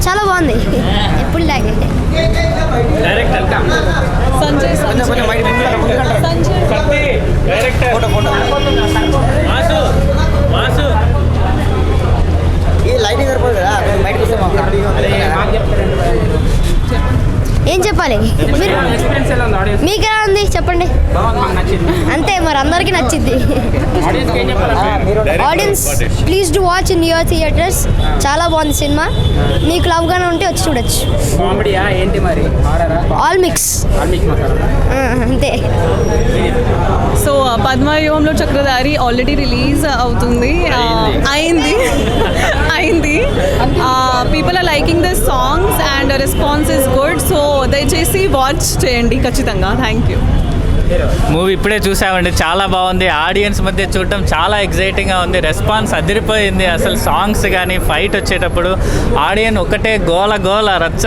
చాలా బాగుంది. ఎప్పుడు లాగే ఏం చెప్పాలి? మీకు ఎలా ఉంది చెప్పండి. అంతే మరి అందరికీ నచ్చింది. Audience please do watch in your theatres. చాలా బాగుంది సినిమా. మీకు లవ్గానే ఉంటే వచ్చి చూడొచ్చు. ఆల్ మిక్స్ అంతే. So Padmavyuhamlo Chakradhari already release అవుతుంది. అయింది. People are liking the songs and response is good. So దయచేసి వాచ్ చేయండి ఖచ్చితంగా. Thank you. మూవీ ఇప్పుడే చూసామండి, చాలా బాగుంది. ఆడియన్స్ మధ్య చూడటం చాలా ఎగ్జైటింగ్గా ఉంది. రెస్పాన్స్ అదిరిపోయింది. అసలు సాంగ్స్ కానీ ఫైట్ వచ్చేటప్పుడు ఆడియన్స్ ఒకటే గోల రచ్చ.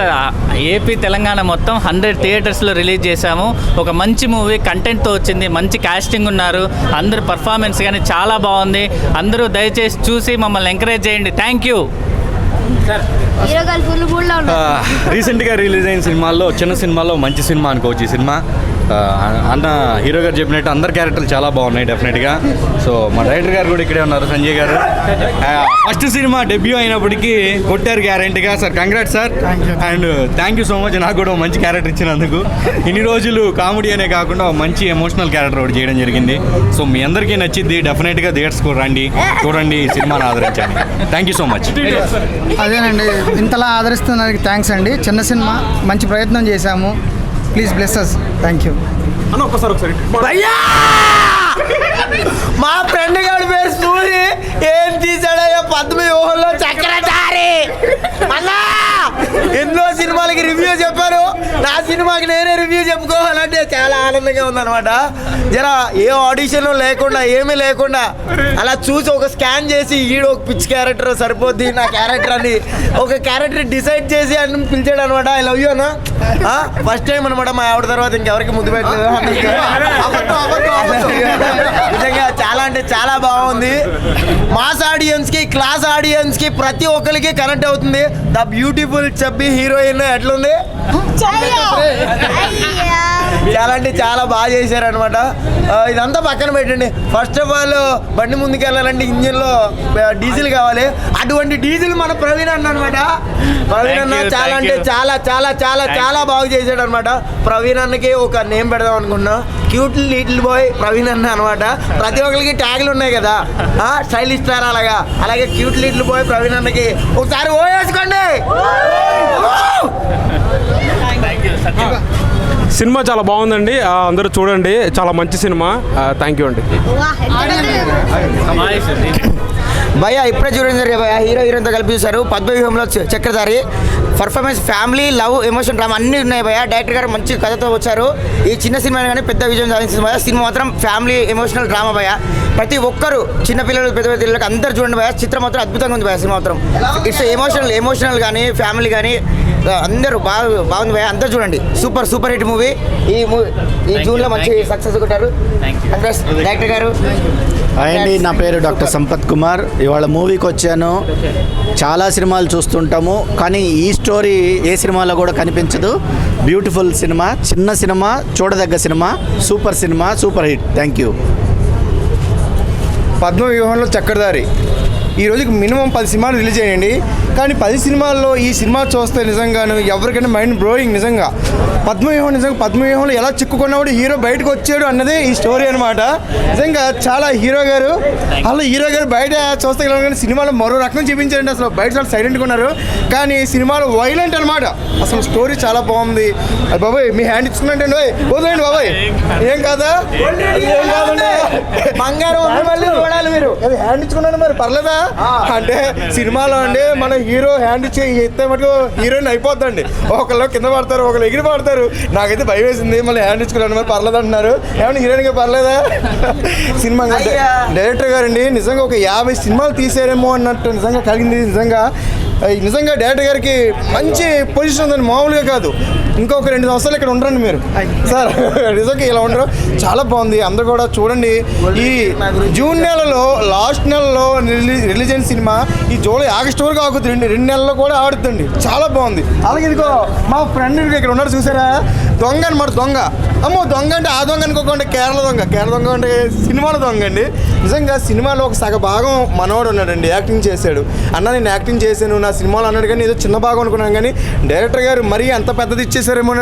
ఏపీ తెలంగాణ మొత్తం 100 థియేటర్స్లో రిలీజ్ చేశాము. ఒక మంచి మూవీ కంటెంట్తో వచ్చింది. మంచి కాస్టింగ్ ఉన్నారు. అందరు పర్ఫార్మెన్స్ కానీ చాలా బాగుంది. అందరూ దయచేసి చూసి మమ్మల్ని ఎంకరేజ్ చేయండి. Thank you. రీసెంట్గా రిలీజ్ అయిన సినిమాల్లో చిన్న సినిమాలో మంచి సినిమా అనుకోవచ్చు ఈ సినిమా. అన్న హీరో గారు చెప్పినట్టు అందరి క్యారెక్టర్లు చాలా బాగున్నాయి డెఫినెట్గా. సో మా డైరెక్టర్ గారు కూడా ఇక్కడే ఉన్నారు, సంజయ్ గారు. ఫస్ట్ సినిమా డెబ్యూ అయినప్పటికీ కొట్టారు గ్యారెంటీగా. Sir congrats sir. And thank you so much నాకు కూడా మంచి క్యారెక్టర్ ఇచ్చినందుకు. ఇన్ని రోజులు కామెడీ అనే కాకుండా మంచి ఎమోషనల్ క్యారెక్టర్ ఒకటి చేయడం జరిగింది. సో మీ అందరికీ నచ్చింది. డెఫినెట్గా థియేటర్స్కి రండి, చూడండి, సినిమాను ఆదరించండి. Thank you so much. అదేనండి, ఇంతలా ఆదరిస్తున్నందుకు థ్యాంక్స్ అండి. చిన్న సినిమా, మంచి ప్రయత్నం చేశాము. Please bless us. Thank you. భయ్యా మా ఫ్రెండ్ గారి పేరు సూరి. ఏం తీసాడయ్యా పద్మవ్యూహంలో చక్రధారి. అన్నా ఎన్నో సినిమాలకి రివ్యూ చెప్పారు, నా సినిమాకి నేనే రివ్యూ చెప్పుకోవాలంటే చాలా ఆనందంగా ఉందన్నమాట. జరా ఏ ఆడిషన్ లేకుండా ఏమీ లేకుండా అలా చూసి ఒక స్కాన్ చేసి ఈడు ఒక పిచ్ క్యారెక్టర్ సరిపోద్ది నా క్యారెక్టర్ అని ఒక క్యారెక్టర్ డిసైడ్ చేసి అని పిలిచాడు అనమాట. ఐ లవ్ యూ అన్న. ఫస్ట్ టైం అనమాట మా ఆవిడ తర్వాత ఇంకెవరికి ముద్దు పెట్టలేదు. నిజంగా చాలా అంటే చాలా బాగుంది. మాస్ ఆడియన్స్కి, క్లాస్ ఆడియన్స్కి ప్రతి ఒక్కరికి కనెక్ట్ అవుతుంది. ద బ్యూటిఫుల్ చబ్బి హీరోయిన్ ఎట్లుంది, చాలా అంటే చాలా బాగా చేశారనమాట. ఇదంతా పక్కన పెట్టండి. ఫస్ట్ ఆఫ్ ఆల్ బండి ముందుకు వెళ్ళాలంటే ఇంజిన్లో డీజిల్ కావాలి. అటువంటి డీజిల్ మన ప్రవీణ్ అన్న అనమాట. ప్రవీణ్ అన్న చాలా అంటే చాలా చాలా చాలా చాలా బాగా చేశాడు అనమాట. ప్రవీణ్ అన్నకి ఒక నేమ్ పెడదాం అనుకున్నా, క్యూట్ లిటిల్ బాయ్ ప్రవీణ్ అన్న అనమాట. ప్రతి ఒక్కరికి ట్యాగ్లు ఉన్నాయి కదా, స్టైలిష్ స్టార్ అలాగా, అలాగే క్యూట్ లిటిల్ బాయ్ ప్రవీణ్ అన్నకి ఒకసారి ఓ వేసుకోండి. సినిమా చాలా బాగుందండి, అందరూ చూడండి. చాలా మంచి సినిమా. థ్యాంక్ యూ అండి. భయ్యా ఇప్పుడే చూడండి భయ్యా, హీరో హీరోయిన్తో కలిపి చూశారు. Padmavyuhamlo Chakradhari performance, family, love, emotion, drama అన్నీ ఉన్నాయి భయ్యా. డైరెక్టర్ గారు మంచి కథతో వచ్చారు. ఈ చిన్న సినిమా కానీ పెద్ద విజయం సాధించింది భయ్యా. సినిమా మాత్రం ఫ్యామిలీ ఎమోషనల్ డ్రామా భయ్యా. ప్రతి ఒక్కరు చిన్నపిల్లలు పెద్ద పిల్లలకి అందరు చూడండి భయ్యా. చిత్రం మాత్రం అద్భుతంగా ఉంది భయ్యా. సినిమా మాత్రం ఇట్స్ ఎమోషనల్ కానీ ఫ్యామిలీ కానీ అందరూ బాగుంది భయ్యా. అందరూ చూడండి. Super hit movie. ఈ జూన్లో మంచి సక్సెస్ కొట్టారు డైరెక్టర్ గారు. అండి, నా పేరు డాక్టర్ సంపత్ కుమార్. ఇవాళ మూవీకి వచ్చాను. చాలా సినిమాలు చూస్తుంటాము, కానీ ఈ స్టోరీ ఏ సినిమాలో కూడా కనిపించదు. బ్యూటిఫుల్ సినిమా, చిన్న సినిమా, చూడదగ్గ సినిమా, super hit. Thank you. Padmavyuhamlo Chakradhari ఈ రోజుకి మినిమం 10 సినిమాలు రిలీజ్ అయ్యండి. కానీ 10 సినిమాల్లో ఈ సినిమా చూస్తే నిజంగాను ఎవరికైనా మైండ్ బ్లోయింగ్. నిజంగా పద్మవ్యూహంలో ఎలా చిక్కుకున్నప్పుడు హీరో బయటకు వచ్చాడు అన్నదే ఈ స్టోరీ అనమాట. నిజంగా చాలా హీరో గారు బయట చూస్తే కానీ సినిమాలో మరో రకం చూపించారండి. అసలు బయట చాలా సైలెంట్గా ఉన్నారు, కానీ సినిమాలో వైలెంట్ అనమాట. అసలు స్టోరీ చాలా బాగుంది. బాబాయ్ మీ హ్యాండ్ ఇచ్చుకున్నట్టు వదిలేండి బాబాయ్, ఏం కాదండి, బంగారం మళ్ళీ చూడాలి మీరు. అది హ్యాండ్ ఇచ్చుకున్నాను మరి పర్లేదా అంటే సినిమాలో అండి మన హీరో హ్యాండ్ ఇచ్చి ఎత్తే మటుకు హీరోయిన్ అయిపోద్దండి. ఒకళ్ళు కింద పడతారు, ఒకళ్ళు ఎగిరి పడతారు. నాకైతే భయం వేసింది. మళ్ళీ హ్యాండ్ ఇచ్చుకున్నాను మరి పర్లేదు అంటున్నారు. ఏమన్నా హీరోయిన్గా పర్లేదా సినిమా అంటే డైరెక్టర్ గారండి నిజంగా ఒక 50 సినిమాలు తీసారేమో అన్నట్టు నిజంగా కలిగింది. నిజంగా నిజంగా డైరెక్టర్ గారికి మంచి పొజిషన్ ఉందని మామూలుగా కాదు. ఇంకొక 2 సంవత్సరాలు ఇక్కడ ఉండరండి మీరు సార్, నిజంగా ఇలా ఉండరు. చాలా బాగుంది, అందరూ కూడా చూడండి. ఈ జూన్ నెలలో లాస్ట్ నెలలో రిలీజ్ అయిన సినిమా ఈ జూలై ఆగస్టు వరకు ఆగుతుంది, 2 నెలల్లో కూడా ఆడుతుంది. చాలా బాగుంది. అలాగే ఇదిగో మా ఫ్రెండ్ ఇక్కడ ఉన్నాడు చూసారా, దొంగ అనమాట. దొంగ అమ్మో, దొంగ అంటే ఆ దొంగ అనుకోకుండా కేరళ దొంగ అంటే సినిమాలో దొంగ అండి. నిజంగా సినిమాలో ఒక సగ భాగం మనోడు ఉన్నాడండి, యాక్టింగ్ చేశాడు. అన్న నేను యాక్టింగ్ చేశాను నా సినిమాలో అన్నాడు, కానీ ఏదో చిన్న భాగం అనుకున్నాను. కానీ డైరెక్టర్ గారు మరీ అంత పెద్దది ఇచ్చేసారేమో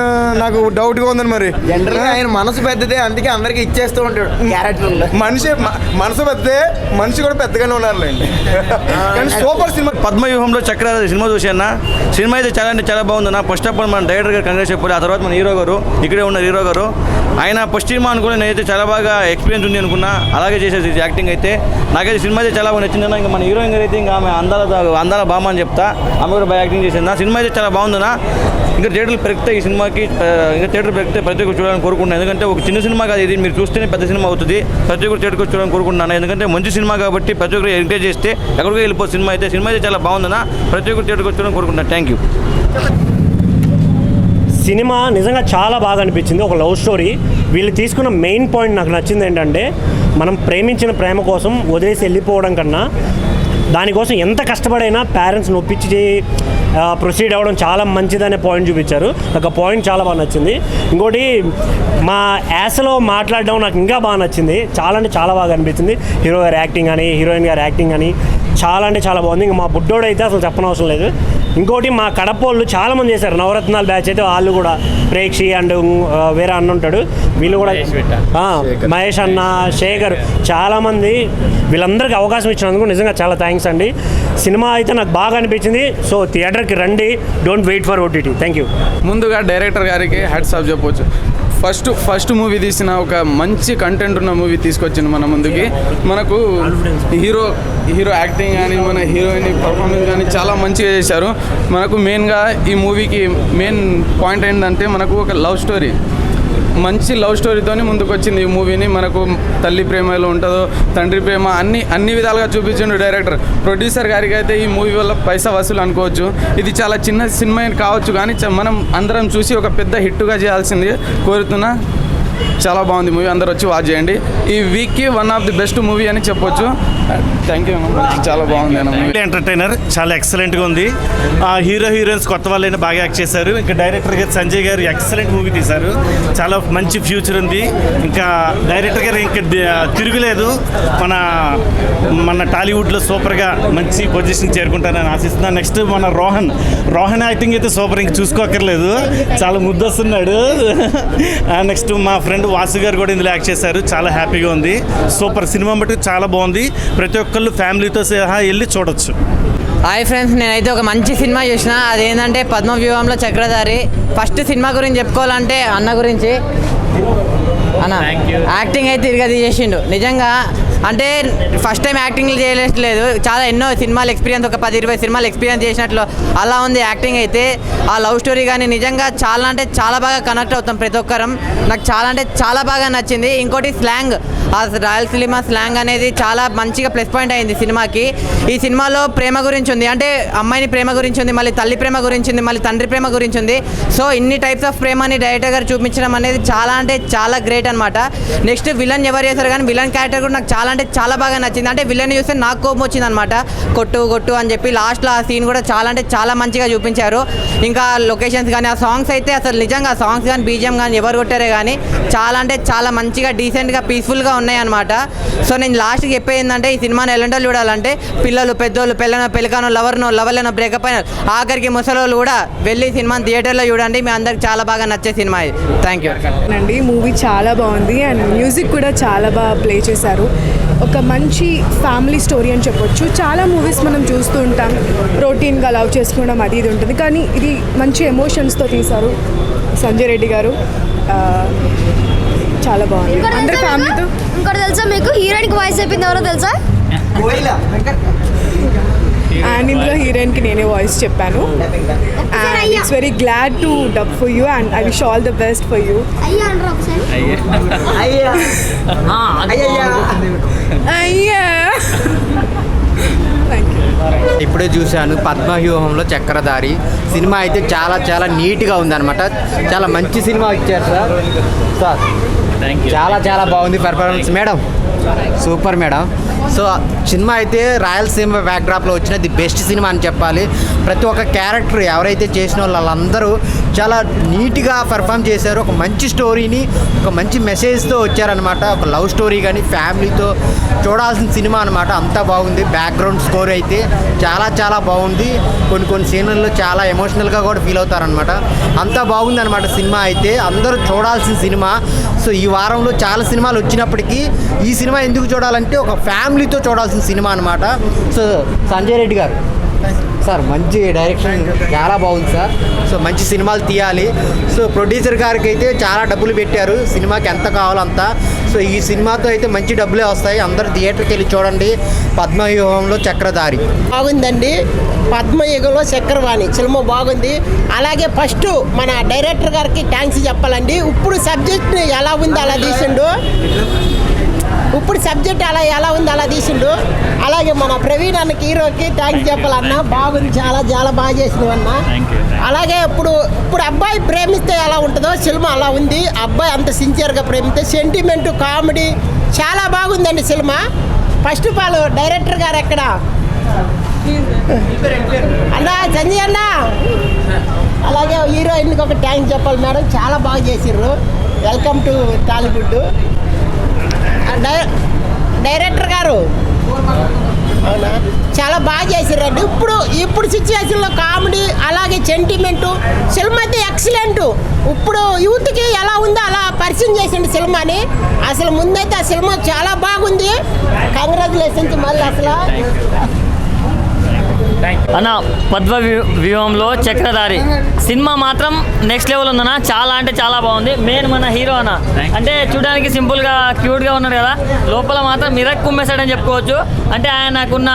నాకు డౌట్గా ఉందని. మరి జనరల్గా ఆయన మనసు పెద్దదే, అందుకే అందరికీ ఇచ్చేస్తూ ఉంటాడు క్యారెక్టర్. మనసు పెద్దదే, మనిషి కూడా పెద్దగానే ఉన్నారులేండి. కానీ సూపర్ సినిమా. పద్మవ్యూహంలో చక్రధారి సినిమా చూసాను. సినిమా అయితే చాలా అంటే చాలా బాగుంది. ఫస్ట్ ఆఫ్ ఆల్ మన డైరెక్టర్ గారు కంగ్రెస్ చెప్పాలి. ఆ తర్వాత మన హీరో గారు, ఇక్కడే ఉన్న హీరో గారు, ఆయన ఫస్ట్ సినిమా అనుకుని నేనైతే చాలా బాగా ఎక్స్పీరియన్స్ ఉంది అనుకున్నా. అలాగే చేసేది యాక్టింగ్ అయితే నాకైతే సినిమా అయితే చాలా బాగా నచ్చిందన్న. ఇంకా మన హీరోయిన్ గారు అయితే ఇంకా ఆమె అందాల బామ్మ అని చెప్తా, ఆమె కూడా బాగా యాక్టింగ్ చేసింది. సినిమా అయితే చాలా బాగుందన్నా. ఇంకా థియేటర్లు పెరిగితే ఈ సినిమాకి ఇంకా థియేటర్ పెరిగితే ప్రతి ఒక్కరు చూడాలని కోరుకుంటున్నాను. ఎందుకంటే ఒక చిన్న సినిమా కాదు ఇది, మీరు చూస్తేనే పెద్ద సినిమా అవుతుంది. ప్రతి ఒక్కరు థియేటర్కి చూడాలని కోరుకుంటున్నాను. ఎందుకంటే మంచి సినిమా కాబట్టి ప్రతి ఒక్కరు ఎంకరేజ్ చేస్తే ఎక్కడికో వెళ్ళిపోతుంది సినిమా అయితే. సినిమా అయితే చాలా బాగుందన్నా, ప్రతి ఒక్కరు థియేటర్కి చూడాలని కోరుకుంటున్నాను. Thank you. సినిమా నిజంగా చాలా బాగా అనిపించింది. ఒక లవ్ స్టోరీ. వీళ్ళు తీసుకున్న మెయిన్ పాయింట్ నాకు నచ్చింది ఏంటంటే, మనం ప్రేమించిన ప్రేమ కోసం వదిలేసి వెళ్ళిపోవడం కన్నా దానికోసం ఎంత కష్టపడైనా పేరెంట్స్ని ఒప్పించి ప్రొసీడ్ అవ్వడం చాలా మంచిదనే పాయింట్ చూపించారు. నాకు ఆ పాయింట్ చాలా బాగా నచ్చింది. ఇంకోటి మా యాసలో మాట్లాడడం నాకు ఇంకా బాగా నచ్చింది. చాలా అంటే చాలా బాగా అనిపించింది. హీరో గారి యాక్టింగ్ కానీ హీరోయిన్ గారి యాక్టింగ్ కానీ చాలా అంటే చాలా బాగుంది. ఇంకా మా బుడ్డోడు అయితే అసలు చెప్పనవసరం లేదు. ఇంకోటి మా కడపోళ్ళు చాలామంది చేశారు. నవరత్నాల బ్యాచ్ అయితే వాళ్ళు కూడా, ప్రేక్షి అండ్ వేరే అన్న ఉంటాడు, వీళ్ళు కూడా, మహేష్ అన్న, శేఖర్, చాలామంది వీళ్ళందరికీ అవకాశం ఇచ్చినందుకు నిజంగా చాలా థ్యాంక్స్ అండి. సినిమా అయితే నాకు బాగా అనిపించింది. సో థియేటర్కి రండి, don't wait for OTT. Thank you. ముందుగా డైరెక్టర్ గారికి హ్యాట్స్ ఆఫ్ చెప్పవచ్చు. ఫస్ట్ మూవీ తీసిన ఒక మంచి కంటెంట్ ఉన్న మూవీ తీసుకొచ్చింది మన ముందుకి. మనకు హీరో యాక్టింగ్ కానీ మన హీరోయిన్ పర్ఫార్మెన్స్ కానీ చాలా మంచిగా చేశారు. మనకు మెయిన్గా ఈ మూవీకి మెయిన్ పాయింట్ ఏంటంటే, మనకు ఒక లవ్ స్టోరీ, మంచి లవ్ స్టోరీతోని ముందుకు వచ్చింది ఈ మూవీని. మనకు తల్లి ప్రేమ ఎలా ఉంటుందో, తండ్రి ప్రేమ అన్ని విధాలుగా చూపించిండు డైరెక్టర్. ప్రొడ్యూసర్ గారికి అయితే ఈ మూవీ వల్ల పైసా వసూలు అనుకోవచ్చు. ఇది చాలా చిన్న సినిమా కావచ్చు, కానీ మనం అందరం చూసి ఒక పెద్ద హిట్గా చేయాల్సింది కోరుతున్నా. చాలా బాగుంది మూవీ, అందరూ వచ్చి వాచ్ చేయండి. ఈ వీక్కి one of the best movie అని చెప్పొచ్చు. Thank you. చాలా బాగుంది అన్న మూవీ. ఎంటర్టైనర్ చాలా ఎక్సలెంట్గా ఉంది. హీరోయిన్స్ కొత్త వాళ్ళైనా బాగా యాక్ట్ చేశారు. ఇంకా డైరెక్టర్ గారు సంజయ్ గారు ఎక్సలెంట్ మూవీ తీశారు. చాలా మంచి ఫ్యూచర్ ఉంది. ఇంకా డైరెక్టర్ గారు ఇంకా తిరుగులేదు. మన టాలీవుడ్లో సూపర్గా మంచి పొజిషన్ చేరుకుంటారని ఆశిస్తున్నాను. నెక్స్ట్ మన రోహన్ యాక్టింగ్ అయితే సూపర్, ఇంక చూసుకోక్కర్లేదు, చాలా ముద్దొస్తున్నాడు. నెక్స్ట్ మా ఫ్రెండ్ వాసు గారు కూడా ఇందులో యాక్ట్ చేశారు. చాలా హ్యాపీగా ఉంది. సూపర్ సినిమా మటుకు చాలా బాగుంది. ప్రతి ఒక్కళ్ళు ఫ్యామిలీతో సహా వెళ్ళి చూడొచ్చు. హాయ్ ఫ్రెండ్స్, నేనైతే ఒక మంచి సినిమా చూసిన. అదేంటంటే పద్మవ్యూహంలో చక్రధారి. ఫస్ట్ సినిమా గురించి చెప్పుకోవాలంటే అన్న గురించి, అన్న యాక్టింగ్ అయితే తిరిగి చేసిండు నిజంగా. అంటే ఫస్ట్ టైం యాక్టింగ్ చేయలేదు, చాలా ఎన్నో సినిమాలు ఎక్స్పీరియన్స్, ఒక 10-20 సినిమాలు ఎక్స్పీరియన్స్ చేసినట్లు అలా ఉంది యాక్టింగ్ అయితే. ఆ లవ్ స్టోరీ కానీ నిజంగా చాలా అంటే చాలా బాగా కనెక్ట్ అవుతాం ప్రతి ఒక్కరం. నాకు చాలా అంటే చాలా బాగా నచ్చింది. ఇంకోటి స్లాంగ్, ఆ రాయలసీమ స్లాంగ్ అనేది చాలా మంచిగా ప్లస్ పాయింట్ అయింది సినిమాకి. ఈ సినిమాలో ప్రేమ గురించి ఉంది, అంటే అమ్మాయిని ప్రేమ గురించి ఉంది, మళ్ళీ తల్లి ప్రేమ గురించి ఉంది, మళ్ళీ తండ్రి ప్రేమ గురించి ఉంది. సో ఇన్ని టైప్స్ ఆఫ్ ప్రేమని డైరెక్టర్ గారు చూపించడం అనేది చాలా అంటే చాలా గ్రేట్ అనమాట. నెక్స్ట్ విలన్ ఎవరు చేశారు, కానీ విలన్ క్యారెక్టర్ కూడా నాకు చాలా అంటే చాలా బాగా నచ్చింది. అంటే విలన్ చూస్తే నాకు కోపం వచ్చింది అనమాట, కొట్టు అని చెప్పి. లాస్ట్లో ఆ సీన్ కూడా చాలా అంటే చాలా మంచిగా చూపించారు. ఇంకా లొకేషన్స్ కానీ, ఆ సాంగ్స్ అయితే అసలు నిజంగా సాంగ్స్ కానీ బీజిఎం కానీ ఎవరు కొట్టారే కానీ చాలా అంటే చాలా మంచిగా డీసెంట్గా పీస్ఫుల్గా ఉన్నాయి అనమాట. సో నేను లాస్ట్కి చెప్పేది ఏంటంటే, ఈ సినిమాని ఎలాంటి చూడాలంటే పిల్లలు, పెద్దోళ్ళు, పెళ్ళికానో, లవర్లనో, బ్రేకప్ అయిన ఆఖరికి ముసలోళ్ళు కూడా వెళ్ళి సినిమాని థియేటర్లో చూడండి. మీ అందరికి చాలా బాగా నచ్చే సినిమా ఇది. థ్యాంక్ యూ అండి. మూవీ చాలా బాగుంది అండ్ మ్యూజిక్ కూడా చాలా బాగా ప్లే చేశారు. ఒక మంచి ఫ్యామిలీ స్టోరీ అని చెప్పొచ్చు. చాలా మూవీస్ మనం చూస్తూ ఉంటాం, రొటీన్గా లవ్ చేసుకోవడం అది ఇది ఉంటుంది, కానీ ఇది మంచి ఎమోషన్స్తో తీశారు సంజయ్ రెడ్డి గారు. చాలా బాగుంది అందరి ఫ్యామిలీతో. ఇంకోటి తెలుసా మీకు, హీరోయిన్కి వాయిస్ అయిపోయింది ఎవరో తెలుసా? అండ్ ఇందులో హీరోయిన్కి నేనే వాయిస్ చెప్పాను. And it's very glad to dub for you and I wish all the best for you. అయ్యా థ్యాంక్ యూ. ఇప్పుడే చూశాను పద్మవ్యూహంలో చక్రధారి సినిమా అయితే చాలా చాలా నీట్గా ఉందన్నమాట. చాలా మంచి సినిమా ఇచ్చారు సార్ చాలా చాలా బాగుంది performance madam, super madam. So cinema అయితే రాయలసీమ బ్యాక్డ్రాప్లో వచ్చిన ది బెస్ట్ సినిమా అని చెప్పాలి. ప్రతి ఒక్క క్యారెక్టర్ ఎవరైతే చేసిన వాళ్ళందరూ చాలా నీట్గా పెర్ఫామ్ చేశారు. ఒక మంచి స్టోరీని ఒక మంచి మెసేజ్తో వచ్చారనమాట. ఒక లవ్ స్టోరీ కానీ ఫ్యామిలీతో చూడాల్సిన సినిమా అనమాట. అంతా బాగుంది. బ్యాక్గ్రౌండ్ స్కోర్ అయితే చాలా చాలా బాగుంది. కొన్ని సీన్లలో చాలా ఎమోషనల్గా కూడా ఫీల్ అవుతారనమాట. అంతా బాగుంది అనమాట సినిమా అయితే. అందరూ చూడాల్సిన సినిమా. సో ఈ వారంలో చాలా సినిమాలు వచ్చినప్పటికీ ఈ సినిమా ఎందుకు చూడాలంటే ఒక ఫ్యామిలీతో చూడాల్సిన సినిమా అనమాట. సో సంజయ్ రెడ్డి గారు సార్ మంచి డైరెక్షన్ చాలా బాగుంది సార్. సో మంచి సినిమాలు తీయాలి. సో ప్రొడ్యూసర్ గారికి అయితే చాలా డబ్బులు పెట్టారు సినిమాకి ఎంత కావాలో అంత. సో ఈ సినిమాతో అయితే మంచి డబ్బులే వస్తాయి. అందరూ థియేటర్కి వెళ్ళి చూడండి. పద్మవ్యూహంలో చక్రధారి బాగుందండి. పద్మయుగంలో చక్రవాణి సినిమా బాగుంది. అలాగే ఫస్ట్ మన డైరెక్టర్ గారికి థ్యాంక్స్ చెప్పాలండి. ఇప్పుడు సబ్జెక్ట్ని ఎలా ఉంది అలా తీసిండు. ఇప్పుడు సబ్జెక్ట్ ఎలా ఉంది అలా తీసిండు. అలాగే మన ప్రవీణ్ అన్నకి హీరోకి థ్యాంక్స్ చెప్పాలన్న. బాగుంది, చాలా చాలా బాగా చేసినవి అన్న. అలాగే ఇప్పుడు అబ్బాయి ప్రేమిస్తే ఎలా ఉంటుందో సినిమా అలా ఉంది. అబ్బాయి అంత సిన్సియర్గా ప్రేమిస్తే సెంటిమెంట్ కామెడీ చాలా బాగుందండి cinema. First of all director గారు ఎక్కడ అన్నా సంజయ్ అన్న. అలాగే హీరోయిన్కి ఒక థ్యాంక్స్ చెప్పాలి మేడం, చాలా బాగా చేసిర్రు. Welcome to Tollywood. డైరెక్టర్ గారు అవునా చాలా బాగా చేసిర్రండి. ఇప్పుడు సిచ్యువేషన్లో కామెడీ అలాగే సెంటిమెంటు సినిమా అయితే ఎక్సలెంట్. ఇప్పుడు యూత్కి ఎలా ఉందో అలా పరిచయం చేసిండు సినిమాని. అసలు ముందైతే ఆ సినిమా చాలా బాగుంది. కంగ్రాచులేషన్స్ మళ్ళీ అసలు అన్న. పద్మవ్యూహంలో చక్రధారి సినిమా మాత్రం నెక్స్ట్ లెవెల్ ఉందన్న. చాలా అంటే చాలా బాగుంది. మెయిన్ మన హీరో అన్న అంటే చూడడానికి సింపుల్గా క్యూట్గా ఉన్నాడు కదా, లోపల మాత్రం మిరక్ కుమ్మేశాడని చెప్పుకోవచ్చు. అంటే ఆయనకున్న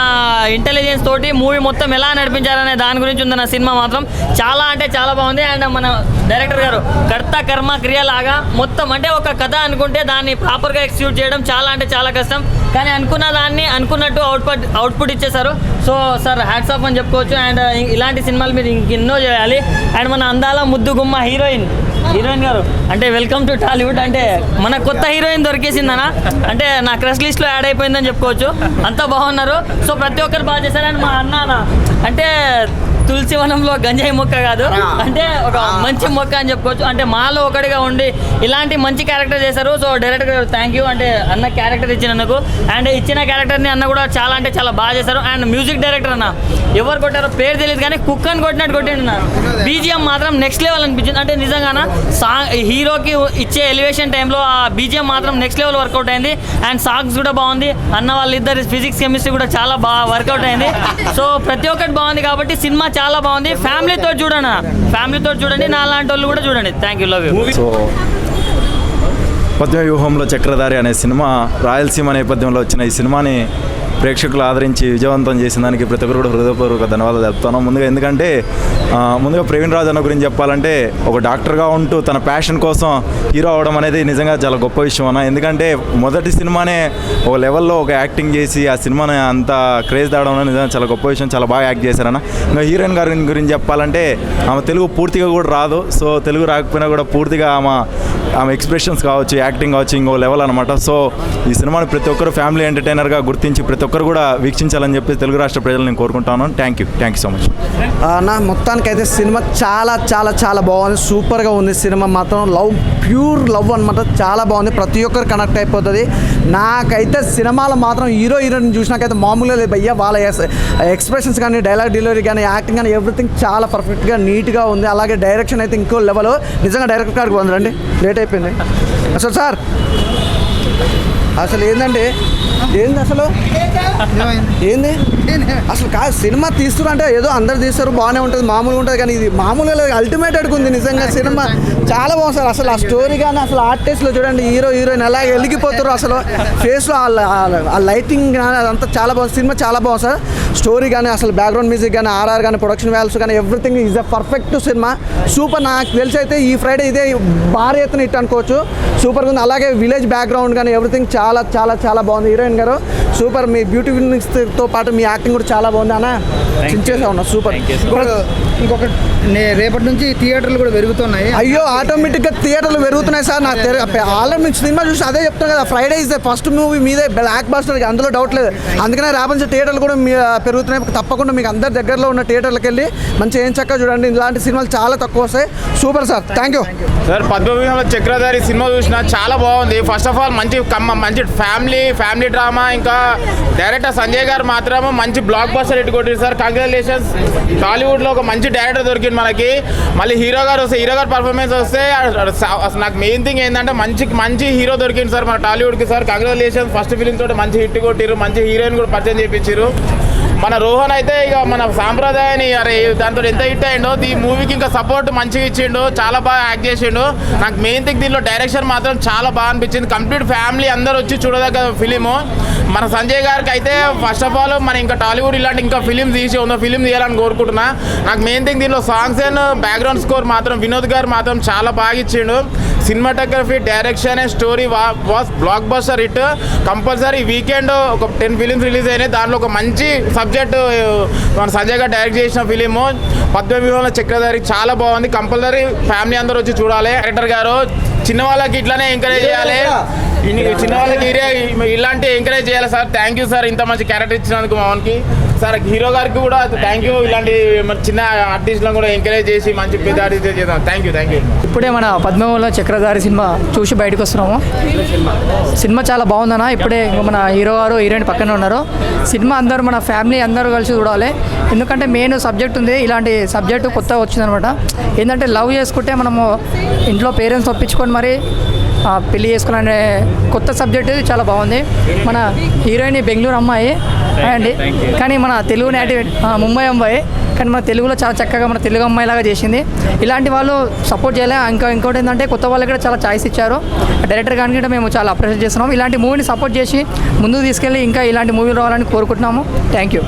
ఇంటెలిజెన్స్ తోటి మూవీ మొత్తం ఎలా నడిపించారనే దాని గురించి ఉందన్న సినిమా మాత్రం చాలా అంటే చాలా బాగుంది. అండ్ మన డైరెక్టర్ గారు కర్త కర్మ క్రియలాగా మొత్తం అంటే ఒక కథ అనుకుంటే దాన్ని ప్రాపర్గా ఎగ్జిక్యూట్ చేయడం చాలా అంటే చాలా కష్టం. కానీ అనుకున్న దాన్ని అనుకున్నట్టు అవుట్పుట్ ఇచ్చేశారు. సో సార్ హ్యాట్స్ ఆఫ్ అని చెప్పుకోవచ్చు. అండ్ ఇలాంటి సినిమాలు మీరు ఇంకెన్నో చేయాలి. అండ్ మన అందాల ముద్దు గుమ్మ హీరోయిన్ గారు అంటే వెల్కమ్ టు టాలీవుడ్. అంటే మన కొత్త హీరోయిన్ దొరికేసిందనా అంటే నా క్రష్ లిస్ట్లో యాడ్ అయిపోయిందని చెప్పుకోవచ్చు. అంతా బాగున్నారు. సో ప్రతి ఒక్కరు బాగా చేశారని మా అన్న అంటే తులసి వనంలో గంజాయి మొక్క కాదు అంటే ఒక మంచి మొక్క అని చెప్పుకోవచ్చు. అంటే మాలో ఒకటిగా ఉండి ఇలాంటి మంచి క్యారెక్టర్ చేశారు. సో డైరెక్టర్ గారు థ్యాంక్ యూ అంటే అన్న క్యారెక్టర్ ఇచ్చినందుకు. అండ్ ఇచ్చిన క్యారెక్టర్ని అన్న కూడా చాలా అంటే చాలా బాగా చేశారు. అండ్ మ్యూజిక్ డైరెక్టర్ అన్న ఎవరు కొట్టారో పేరు తెలియదు కానీ కుక్ అని కొట్టినట్టు కొట్టిండు. బీజిఎం మాత్రం నెక్స్ట్ లెవెల్ అనిపించింది. అంటే నిజంగా సాంగ్ హీరోకి ఇచ్చే ఎలివేషన్ టైంలో ఆ బీజిఎం మాత్రం నెక్స్ట్ లెవెల్ వర్కౌట్ అయింది. అండ్ సాంగ్స్ కూడా బాగుంది. అన్న వాళ్ళిద్దరు ఫిజిక్స్ కెమిస్ట్రీ కూడా చాలా బాగా వర్కౌట్ అయింది. సో ప్రతి ఒక్కటి బాగుంది కాబట్టి సినిమా చాలా బాగుంది. ఫ్యామిలీతో చూడండి నా లాంటి వాళ్ళు కూడా చూడండి. Thank you, love you. So Padmavyuhamlo Chakradhari అనే సినిమా రాయలసీమ నేపథ్యంలో వచ్చిన ఈ సినిమాని ప్రేక్షకులు ఆదరించి విజయవంతం చేసిన దానికి ప్రతి ఒక్కరు కూడా హృదయపూర్వక ధన్యవాదాలు చెప్తాను. ముందుగా ముందుగా ప్రవీణ్ రాజ్ అన్న గురించి చెప్పాలంటే ఒక డాక్టర్గా ఉంటూ తన ప్యాషన్ కోసం హీరో అవడం అనేది నిజంగా చాలా గొప్ప విషయం అన్న. ఎందుకంటే మొదటి సినిమానే ఒక లెవెల్లో ఒక యాక్టింగ్ చేసి ఆ సినిమాని అంత క్రేజ్ తేవడం అనేది నిజంగా చాలా గొప్ప విషయం. చాలా బాగా యాక్ట్ చేశారన్న. ఇంకా హీరోయిన్ గారి గురించి చెప్పాలంటే ఆమె తెలుగు పూర్తిగా కూడా రాదు. సో తెలుగు రాకపోయినా కూడా పూర్తిగా ఆమె ఎక్స్ప్రెషన్స్ కావచ్చు, యాక్టింగ్ కావచ్చు, ఇంకో లెవెల్ అనమాట. సో ఈ సినిమాని ప్రతి ఒక్కరు ఫ్యామిలీ ఎంటర్టైనర్గా గుర్తించి ప్రతి ఒక్కరు కూడా వీక్షించాలని చెప్పి తెలుగు రాష్ట్ర ప్రజలు నేను కోరుకుంటాను. Thank you so much. నా మొత్తానికైతే సినిమా చాలా చాలా చాలా బాగుంది. సూపర్గా ఉంది సినిమా మాత్రం. ప్యూర్ లవ్ అనమాట. చాలా బాగుంది. ప్రతి ఒక్కరు కనెక్ట్ అయిపోతుంది. నాకైతే సినిమాలో మాత్రం హీరోయిన్ చూసినాకైతే మామూలుగా లేదు భయ్యా. వాళ్ళ ఎక్స్ప్రెషన్స్ కానీ డైలాగ్ డెలివరీ కానీ యాక్టింగ్ కానీ ఎవ్రీథింగ్ చాలా పర్ఫెక్ట్గా నీట్గా ఉంది. అలాగే డైరెక్షన్ అయితే ఇంకో లెవెల్. నిజంగా డైరెక్టర్ గారికి వందరండి. లేట్ అయిపోయింది అసలు సార్. అసలు ఏంటంటే అసలు ఏంది అసలు కాదు సినిమా తీస్తున్నంటే ఏదో అందరు తీస్తారు బాగానే ఉంటుంది, మామూలుగా ఉంటుంది. కానీ ఇది మామూలుగా అల్టిమేటెడ్గా ఉంది నిజంగా. సినిమా చాలా బాగుంది సార్. అసలు ఆ స్టోరీ కానీ అసలు ఆర్టిస్ట్లో చూడండి హీరోయిన్ ఎలా వెలిగిపోతారు అసలు ఫేస్లో ఆ లైటింగ్ కానీ అదంతా చాలా బాగుంది. సినిమా చాలా బాగుంది సార్. స్టోరీ కానీ అసలు బ్యాక్గ్రౌండ్ మ్యూజిక్ కానీ ఆర్ఆర్ కానీ ప్రొడక్షన్ వాల్యూస్ కానీ everything is a perfect cinema. Super. నాకు తెలిసి అయితే ఈ ఫ్రైడే ఇదే భారీ ఎత్తున హిట్ అనుకోవచ్చు. సూపర్గా ఉంది. అలాగే విలేజ్ బ్యాక్గ్రౌండ్ కానీ ఎవ్రీథింగ్ చాలా చాలా చాలా బాగుంది. హీరోయిన్ గారు సూపర్. మీ బ్యూటిఫుల్తో పాటు మీ యాక్టింగ్ కూడా చాలా బాగుంది అన్న. చించేసా ఉన్నా సూపర్. ఇంకొక రేపటి నుంచి థియేటర్లు కూడా పెరుగుతున్నాయి. అయ్యో ఆటోమేటిక్గా థియేటర్లు పెరుగుతున్నాయి సార్. నాకు ఆల్రెడీ మీకు సినిమా చూసి అదే చెప్తాను కదా, Friday is the first movie మీదే బ్లాక్ బాస్టర్, అందులో డౌట్ లేదు. అందుకనే రేపటి నుంచి థియేటర్లు కూడా పెరుగుతున్నాయి. తప్పకుండా మీకు అందరి దగ్గరలో ఉన్న థియేటర్లకు వెళ్ళి మంచి ఏం చక్కగా చూడండి. ఇలాంటి సినిమాలు చాలా తక్కువ వస్తాయి. Super sir, thank you sir. Padmavyuhamlo Chakradhari సినిమా చూసిన చాలా బాగుంది. ఫస్ట్ ఆఫ్ ఆల్ మంచి ఫ్యామిలీ డ్రామా. ఇంకా డైరెక్టర్ సంజయ్ గారు మాత్రం మంచి బ్లాక్ బస్టర్ హిట్ కొట్టారు సార్. కంగ్రాచులేషన్స్. టాలీవుడ్లో ఒక మంచి డైరెక్టర్ దొరికింది మనకి. మళ్ళీ హీరో గారు పర్ఫార్మెన్స్ వస్తే నాకు మెయిన్ థింగ్ ఏంటంటే మంచి హీరో దొరికింది సార్ మన టాలీవుడ్కి సార్. కంగ్రాచులేషన్స్. ఫస్ట్ ఫిలిం తోటి మంచి హిట్ కొట్టిరు, మంచి హీరోయిన్ కూడా పరిచయం చేయించారు. మన రోహన్ అయితే ఇక మన సాంప్రదాయాన్ని దాంతో ఎంత హిట్ అయ్యిండో, ఈ మూవీకి ఇంకా సపోర్ట్ మంచిగా ఇచ్చిండు, చాలా బాగా యాక్ట్ చేసిండు. నాకు మెయిన్ థింగ్ దీనిలో డైరెక్షన్ మాత్రం చాలా బాగా అనిపించింది. కంప్లీట్ ఫ్యామిలీ అందరూ వచ్చి చూడదగ్గ ఫిలిము. మన సంజయ్ గారికి అయితే ఫస్ట్ ఆఫ్ ఆల్ మన ఇంకా టాలీవుడ్ ఇలాంటి ఇంకా ఫిలిం తీయాలని కోరుకుంటున్నా. నాకు మెయిన్ థింగ్ దీనిలో సాంగ్స్ అండ్ బ్యాక్గ్రౌండ్ స్కోర్ మాత్రం వినోద్ గారు మాత్రం చాలా బాగా ఇచ్చిండు. Cinematography, direction and story was block buster hit. Compulsory weekend ఒక 10 ఫిలిమ్స్ రిలీజ్ అయినాయి. దాంట్లో ఒక మంచి సబ్జెక్ట్ మన సంజయ్ గారు డైరెక్ట్ చేసిన ఫిలిము పద్మవ్యూహంలో చక్రధారి చాలా బాగుంది. కంపల్సరీ ఫ్యామిలీ అందరూ వచ్చి చూడాలి. డైరెక్టర్ గారు చిన్న వాళ్ళకి ఇట్లానే ఎంకరేజ్ చేయాలి, చిన్న వాళ్ళకి ఇలాంటి ఎంకరేజ్ చేయాలి సార్. థ్యాంక్ యూ సార్, ఇంత మంచి క్యారెక్టర్ ఇచ్చినందుకు మామూలుకి సార్. హీరో గారికి కూడా థ్యాంక్ యూ. ఇలాంటి చిన్న ఆర్టిస్టులను కూడా ఎంకరేజ్ చేసి మంచి పెద్ద ఆర్టిస్ట్ చేద్దాం. Thank you. ఇప్పుడే మన పద్మవ్యూహంలో చక్రధారి సినిమా చూసి బయటకు వస్తున్నాము. సినిమా చాలా బాగుందన్న. ఇప్పుడే మన హీరో గారు హీరోయిన్ పక్కన ఉన్నారు. సినిమా అందరూ మన ఫ్యామిలీ అందరూ కలిసి చూడాలి. ఎందుకంటే మెయిన్ సబ్జెక్ట్ ఉంది, ఇలాంటి సబ్జెక్టు కొత్తగా వచ్చిందనమాట. ఏంటంటే లవ్ చేసుకుంటే మనము ఇంట్లో పేరెంట్స్ ఒప్పించుకొని మరి పెళ్లి చేసుకోవాలనే కొత్త సబ్జెక్ట్ ఇది చాలా బాగుంది. మన హీరోయిన్ బెంగళూరు అమ్మాయి అండి, కానీ మన తెలుగు నేటివ్ ముంబై అమ్మాయి, కానీ మన తెలుగులో చాలా చక్కగా మన తెలుగు అమ్మాయిలాగా చేసింది. ఇలాంటి వాళ్ళు సపోర్ట్ చేయాలి. ఇంకోటి ఏంటంటే కొత్త వాళ్ళకి కూడా చాలా ఛాయిస్ ఇచ్చారు. డైరెక్టర్ గారికి కూడా మేము చాలా అప్రిషియేట్ చేస్తున్నాము. ఇలాంటి మూవీని సపోర్ట్ చేసి ముందుకు తీసుకెళ్ళి ఇంకా ఇలాంటి మూవీలు రావాలని కోరుకుంటున్నాము. Thank you.